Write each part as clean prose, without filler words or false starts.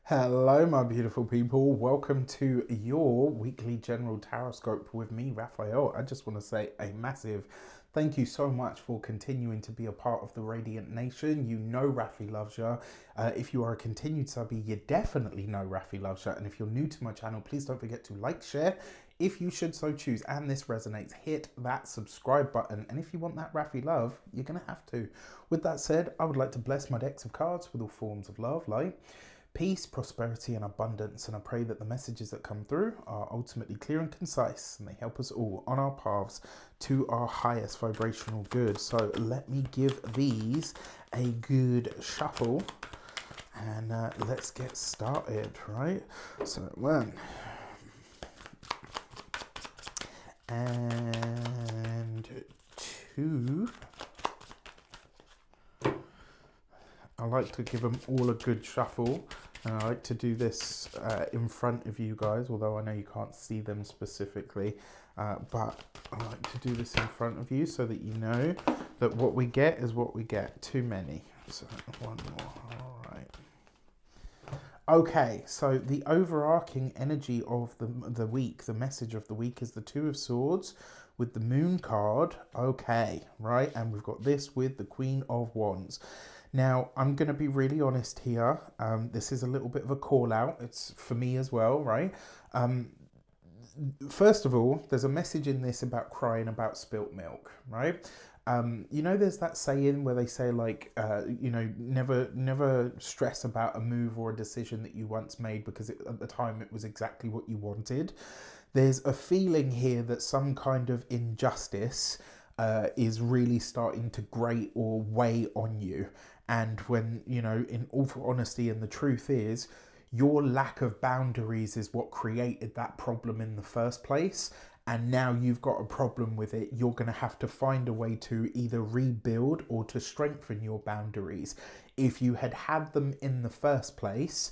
Hello, my beautiful people. Welcome to your weekly general tarot scope with me, Raphael. I just want to say a massive thank you so much for continuing to be a part of the Radiant Nation. You know Rafi loves you. If you are a continued subby, you definitely know Rafi loves you. And if you're new to my channel, please don't forget to like, share, if you should so choose, and this resonates, hit that subscribe button. And if you want that Rafi love, you're going to have to. With that said, I would like to bless my decks of cards with all forms of love, light, peace, prosperity, and abundance. And I pray that the messages that come through are ultimately clear and concise, and they help us all on our paths to our highest vibrational good. So let me give these a good shuffle, and let's get started, right? So 1 and 2. I like to give them all a good shuffle, and I like to do this in front of you guys, although I know you can't see them specifically, but I like to do this in front of you so that you know that what we get is what we get. Too many. So 1 more. All right. Okay, so the overarching energy of the week, the message of the week, is the Two of Swords with the Moon card. Okay, right, and we've got this with the Queen of Wands. Now, I'm going to be really honest here. This is a little bit of a call out. It's for me as well, right? First of all, there's a message in this about crying about spilt milk, right? You know, there's that saying where they say, like, never stress about a move or a decision that you once made because at the time it was exactly what you wanted. There's a feeling here that some kind of injustice is really starting to grate or weigh on you. And when, in all honesty, and the truth is, your lack of boundaries is what created that problem in the first place. And now you've got a problem with it. You're going to have to find a way to either rebuild or to strengthen your boundaries. If you had had them in the first place,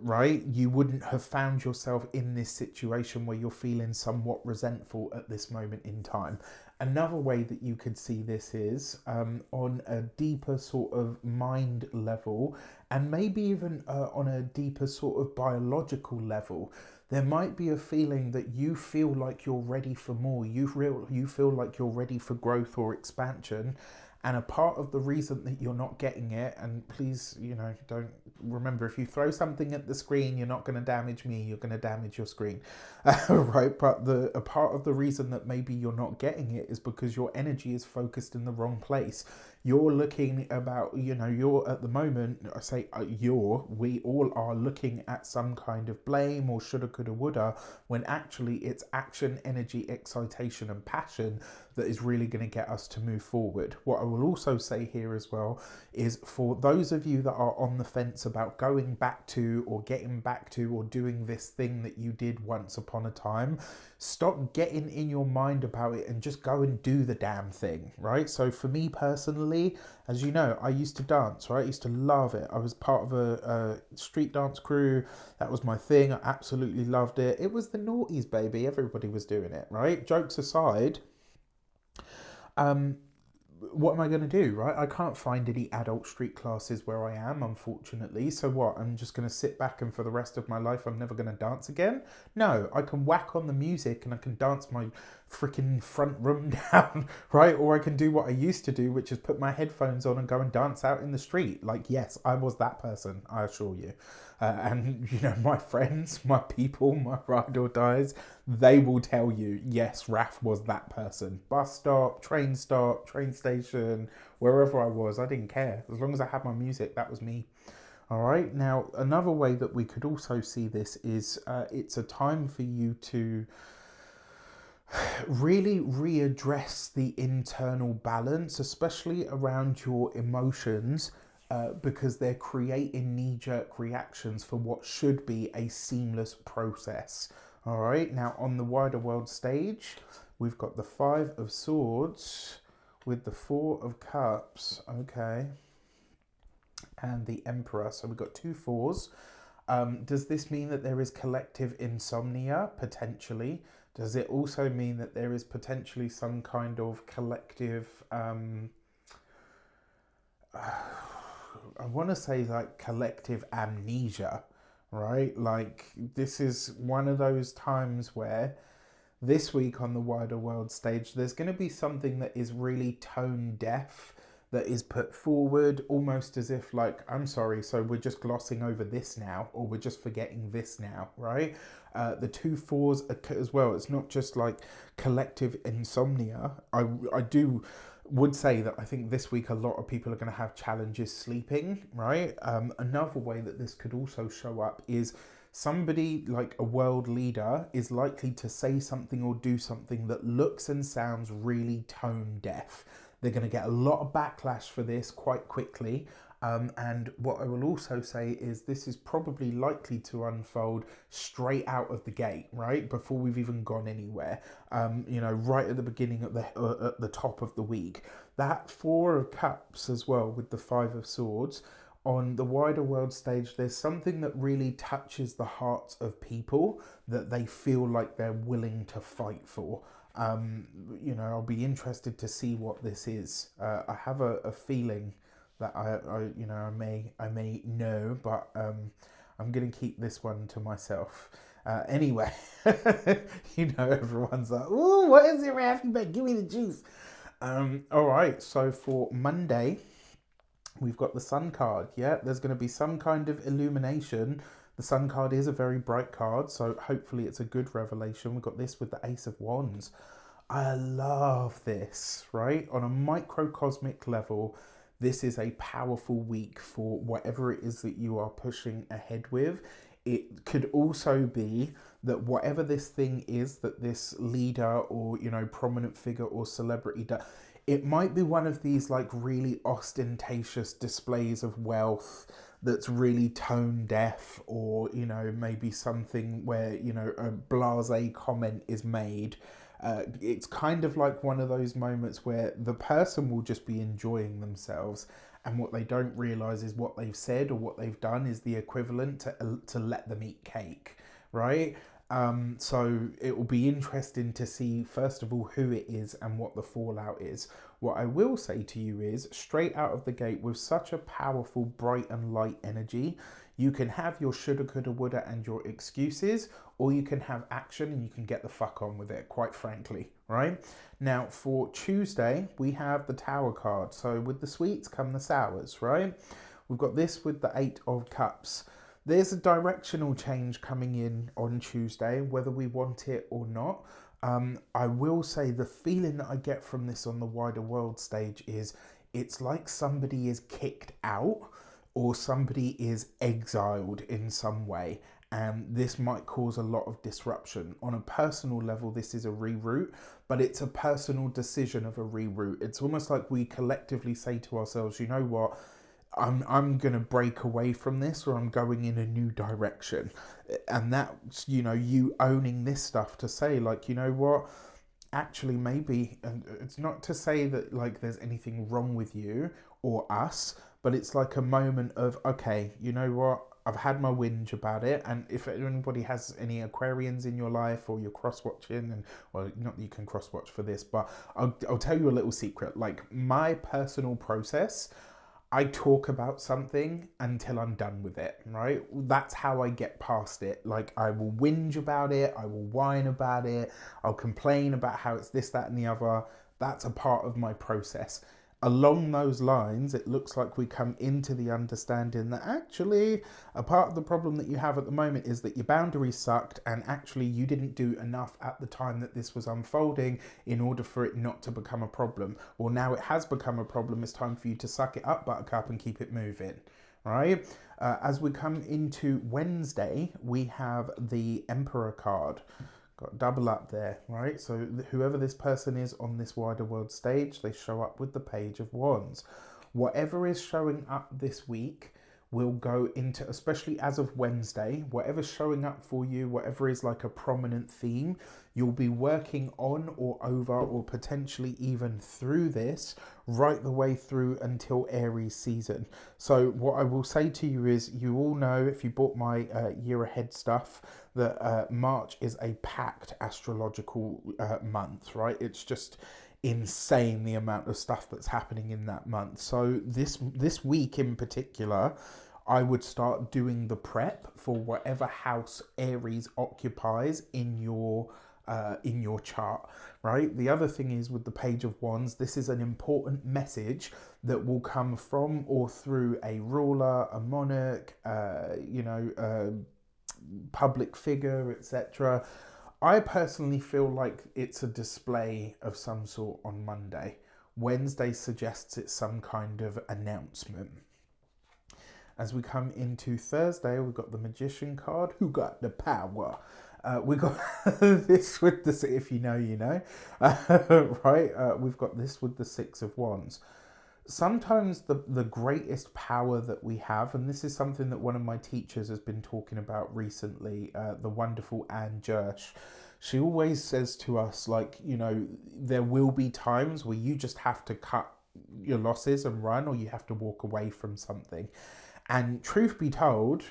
right, you wouldn't have found yourself in this situation where you're feeling somewhat resentful at this moment in time. Another way that you could see this is on a deeper sort of mind level, and maybe even on a deeper sort of biological level. There might be a feeling that you feel like you're ready for more. You feel like you're ready for growth or expansion. And a part of the reason that you're not getting it, and please, don't remember, if you throw something at the screen, you're not going to damage me, you're going to damage your screen, right? But a part of the reason that maybe you're not getting it is because your energy is focused in the wrong place. You're looking about, you're at the moment, I say we all are looking at some kind of blame or shoulda, coulda, woulda, when actually it's action, energy, excitation, and passion that is really going to get us to move forward. What I will also say here as well is, for those of you that are on the fence about going back to or getting back to or doing this thing that you did once upon a time, stop getting in your mind about it and just go and do the damn thing, right? So for me personally, as you know, I used to dance, right? I used to love it. I was part of a street dance crew. That was my thing. I absolutely loved it. It was the noughties, baby. Everybody was doing it, right? Jokes aside, what am I going to do, right? I can't find any adult street classes where I am, unfortunately. So what? I'm just going to sit back and for the rest of my life, I'm never going to dance again? No, I can whack on the music and I can dance my freaking front room down, right? Or I can do what I used to do, which is put my headphones on and go and dance out in the street. Like, yes, I was that person, I assure you. And, my friends, my people, my ride or dies, they will tell you, yes, Raf was that person. Bus stop, train station, wherever I was, I didn't care. As long as I had my music, that was me. All right. Now, another way that we could also see this is it's a time for you to really readdress the internal balance, especially around your emotions, because they're creating knee-jerk reactions for what should be a seamless process. All right, now on the wider world stage, we've got the Five of Swords with the Four of Cups, okay, and the Emperor. So we've got two fours. Does this mean that there is collective insomnia? Potentially. Does it also mean that there is potentially some kind of collective I want to say like collective amnesia, right? Like, this is one of those times where this week on the wider world stage, there's going to be something that is really tone deaf that is put forward almost as if, like, I'm sorry, so we're just glossing over this now, or we're just forgetting this now, right? The two fours as well. It's not just like collective insomnia. I do would say that I think this week a lot of people are going to have challenges sleeping, right? Another way that this could also show up is somebody like a world leader is likely to say something or do something that looks and sounds really tone deaf. They're going to get a lot of backlash for this quite quickly. And what I will also say is this is probably likely to unfold straight out of the gate, right? Before we've even gone anywhere. Right at the beginning at the top of the week. That Four of Cups as well with the Five of Swords. On the wider world stage, there's something that really touches the hearts of people that they feel like they're willing to fight for. I'll be interested to see what this is. I have a feeling that I may know, but I'm gonna keep this one to myself. Anyway, everyone's like, "Ooh, what is it, Raf? You better give me the juice." All right. So for Monday, we've got the Sun card. Yeah, there's going to be some kind of illumination. The Sun card is a very bright card, so hopefully it's a good revelation. We've got this with the Ace of Wands. I love this, right? On a microcosmic level, this is a powerful week for whatever it is that you are pushing ahead with. It could also be that whatever this thing is that this leader or, prominent figure or celebrity does, it might be one of these like really ostentatious displays of wealth that's really tone deaf, or maybe something where a blasé comment is made. It's kind of like one of those moments where the person will just be enjoying themselves, and what they don't realize is what they've said or what they've done is the equivalent to let them eat cake, right? So it will be interesting to see, first of all, who it is and what the fallout is. What I will say to you is, straight out of the gate, with such a powerful, bright and light energy, you can have your shoulda, coulda, woulda and your excuses, or you can have action and you can get the fuck on with it, quite frankly, right? Now, for Tuesday, we have the Tower card. So with the sweets come the sours, right? We've got this with the Eight of Cups. There's a directional change coming in on Tuesday, whether we want it or not. I will say the feeling that I get from this on the wider world stage is it's like somebody is kicked out or somebody is exiled in some way. And this might cause a lot of disruption. On a personal level, this is a reroute, but it's a personal decision of a reroute. It's almost like we collectively say to ourselves, you know what? I'm going to break away from this, or I'm going in a new direction. And that's, you owning this stuff to say, like, you know what, actually maybe, and it's not to say that like there's anything wrong with you or us, but it's like a moment of, okay, you know what, I've had my whinge about it. And if anybody has any Aquarians in your life, or you're cross-watching, and well, not that you can cross-watch for this, but I'll tell you a little secret. Like, my personal process, I talk about something until I'm done with it, right? That's how I get past it. Like, I will whinge about it, I will whine about it, I'll complain about how it's this, that, and the other. That's a part of my process. Along those lines, it looks like we come into the understanding that actually a part of the problem that you have at the moment is that your boundaries sucked, and actually you didn't do enough at the time that this was unfolding in order for it not to become a problem. Well, now it has become a problem. It's time for you to suck it up, buttercup, and keep it moving. Right? As we come into Wednesday, we have the Emperor card. Got double up there, right? So whoever this person is on this wider world stage, they show up with the Page of Wands. Whatever is showing up this week will go into, especially as of Wednesday, whatever's showing up for you, whatever is like a prominent theme, you'll be working on or over or potentially even through this right the way through until Aries season. So what I will say to you is, you all know, if you bought my year ahead stuff, that March is a packed astrological month, right? It's just insane the amount of stuff that's happening in that month. So this week in particular, I would start doing the prep for whatever house Aries occupies in your chart, right? The other thing is with the Page of Wands, this is an important message that will come from or through a ruler, a monarch, public figure, etc. I personally feel like it's a display of some sort on Monday. Wednesday suggests it's some kind of announcement. As we come into Thursday, we've got the Magician card. Who got the power? We got this with the, if you know, you know, right? We've got this with the Six of Wands. Sometimes the greatest power that we have, and this is something that one of my teachers has been talking about recently, the wonderful Anne Jersh. She always says to us, like, you know, there will be times where you just have to cut your losses and run, or you have to walk away from something. And truth be told,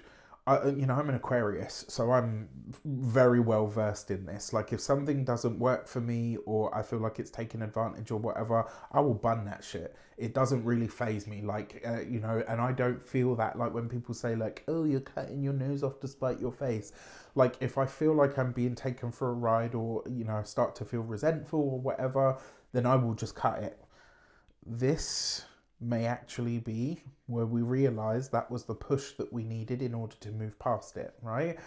I'm an Aquarius, so I'm very well versed in this. Like, if something doesn't work for me, or I feel like it's taking advantage or whatever, I will bun that shit. It doesn't really faze me, like, and I don't feel that, like, when people say, like, oh, you're cutting your nose off to spite your face. Like, if I feel like I'm being taken for a ride, or, you know, I start to feel resentful or whatever, then I will just cut it. This may actually be where we realize that was the push that we needed in order to move past it, right?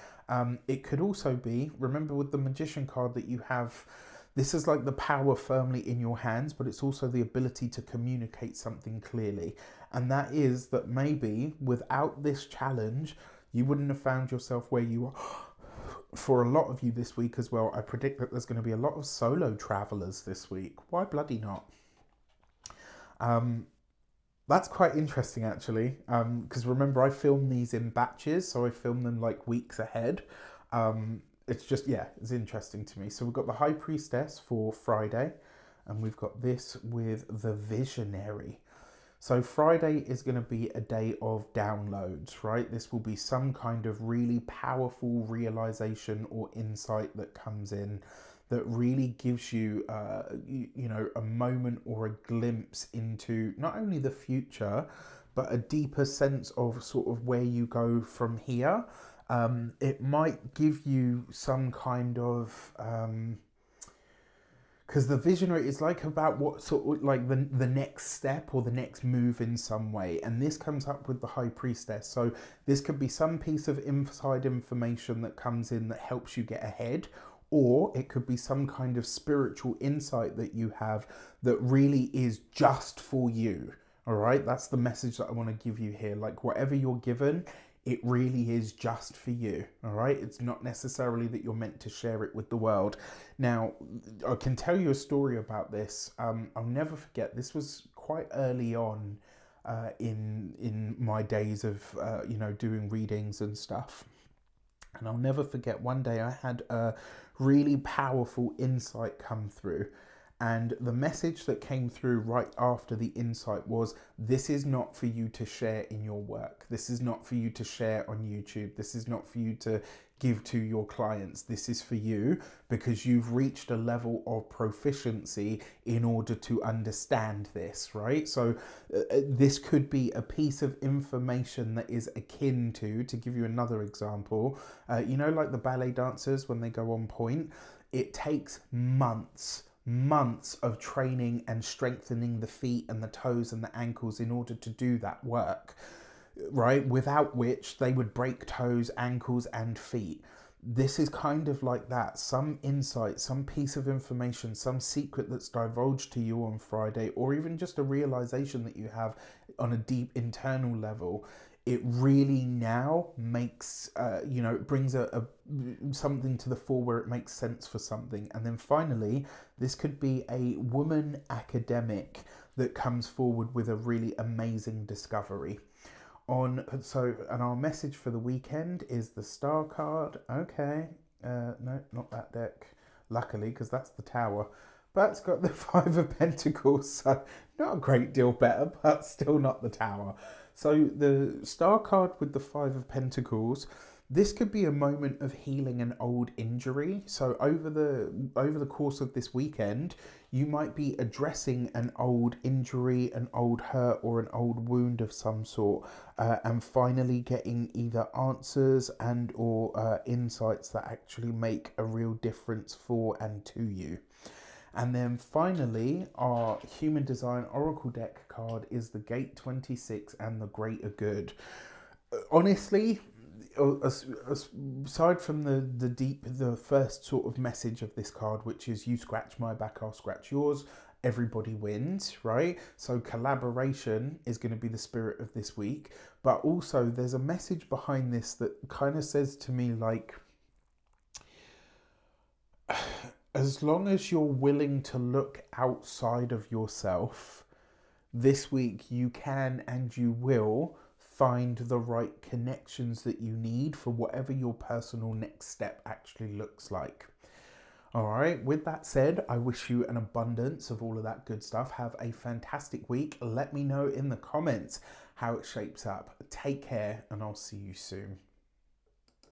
It could also be, remember with the Magician card, that you have, this is like the power firmly in your hands, but it's also the ability to communicate something clearly. And that is that maybe without this challenge, you wouldn't have found yourself where you are. For a lot of you this week as well, I predict that there's going to be a lot of solo travelers this week. Why bloody not? That's quite interesting, actually, because remember, I film these in batches, so I film them like weeks ahead. It's just, yeah, it's interesting to me. So we've got the High Priestess for Friday, and we've got this with the Visionary. So Friday is going to be a day of downloads, right? This will be some kind of really powerful realization or insight that comes in, that really gives you, a moment or a glimpse into not only the future, but a deeper sense of sort of where you go from here. It might give you some kind of, because the Visionary is like about what sort of like the next step or the next move in some way. And this comes up with the High Priestess. So this could be some piece of inside information that comes in that helps you get ahead, or it could be some kind of spiritual insight that you have that really is just for you. All right, that's the message that I want to give you here. Like, whatever you're given, it really is just for you. All right, it's not necessarily that you're meant to share it with the world. Now, I can tell you a story about this. I'll never forget. This was quite early on in my days of doing readings and stuff. And I'll never forget, one day I had a really powerful insight come through. And the message that came through right after the insight was, this is not for you to share in your work. This is not for you to share on YouTube. This is not for you to give to your clients. This is for you because you've reached a level of proficiency in order to understand this, right? So this could be a piece of information that is akin to give you another example, like the ballet dancers, when they go on point, it takes months of training and strengthening the feet and the toes and the ankles in order to do that work, right? Without which they would break toes, ankles, and feet. This is kind of like that. Some insight, some piece of information, some secret that's divulged to you on Friday, or even just a realization that you have on a deep internal level. It really now makes, it brings a something to the fore where it makes sense for something. And then finally, this could be a woman academic that comes forward with a really amazing discovery. And our message for the weekend is the Star card. Okay, no, not that deck, luckily, because that's the Tower. But it's got the Five of Pentacles, so not a great deal better, but still not the Tower. So the star card with the Five of Pentacles, this could be a moment of healing an old injury. So over the course of this weekend, you might be addressing an old injury, an old hurt, or an old wound of some sort, and finally getting either answers and or insights that actually make a real difference for and to you. And then finally, our Human Design Oracle deck card is the Gate 26 and the Greater Good. Honestly, aside from the first sort of message of this card, which is you scratch my back, I'll scratch yours, everybody wins, right? So collaboration is going to be the spirit of this week. But also there's a message behind this that kind of says to me like, as long as you're willing to look outside of yourself, this week you can and you will find the right connections that you need for whatever your personal next step actually looks like. All right, with that said, I wish you an abundance of all of that good stuff. Have a fantastic week. Let me know in the comments how it shapes up. Take care, and I'll see you soon.